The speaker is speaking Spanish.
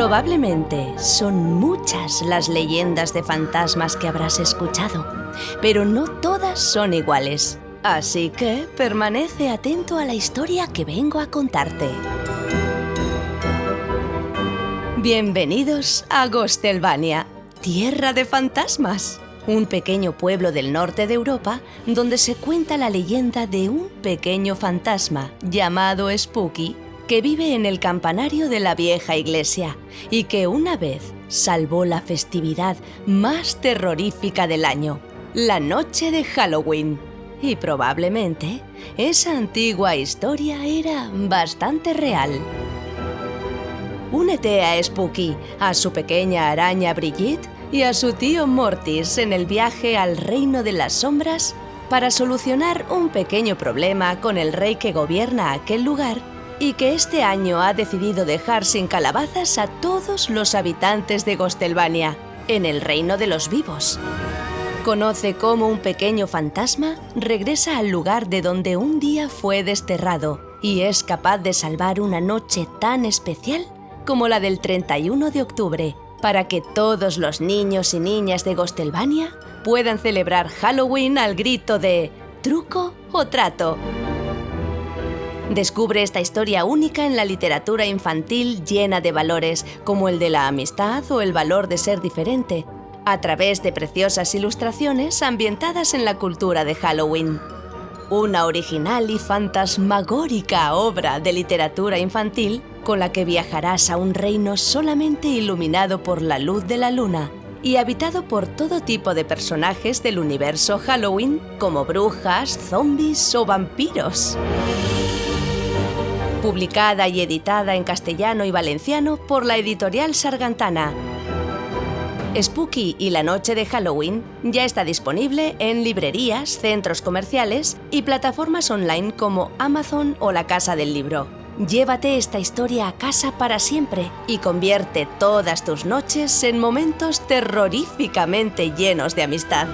Probablemente son muchas las leyendas de fantasmas que habrás escuchado, pero no todas son iguales. Así que permanece atento a la historia que vengo a contarte. Bienvenidos a Gostelvania, tierra de fantasmas. Un pequeño pueblo del norte de Europa donde se cuenta la leyenda de un pequeño fantasma llamado Spooky que vive en el campanario de la vieja iglesia y que una vez salvó la festividad más terrorífica del año, la noche de Halloween. Y probablemente esa antigua historia era bastante real. Únete a Spooky, a su pequeña araña Brigitte y a su tío Mortis en el viaje al reino de las sombras para solucionar un pequeño problema con el rey que gobierna aquel lugar y que este año ha decidido dejar sin calabazas a todos los habitantes de Gostelvania, en el reino de los vivos. Conoce cómo un pequeño fantasma regresa al lugar de donde un día fue desterrado y es capaz de salvar una noche tan especial como la del 31 de octubre, para que todos los niños y niñas de Gostelvania puedan celebrar Halloween al grito de «truco o trato». Descubre esta historia única en la literatura infantil llena de valores, como el de la amistad o el valor de ser diferente, a través de preciosas ilustraciones ambientadas en la cultura de Halloween. Una original y fantasmagórica obra de literatura infantil con la que viajarás a un reino solamente iluminado por la luz de la luna y habitado por todo tipo de personajes del universo Halloween, como brujas, zombies o vampiros. Publicada y editada en castellano y valenciano por la editorial Sargantana. Spooky y la noche de Halloween ya está disponible en librerías, centros comerciales y plataformas online como Amazon o la Casa del Libro. Llévate esta historia a casa para siempre y convierte todas tus noches en momentos terroríficamente llenos de amistad.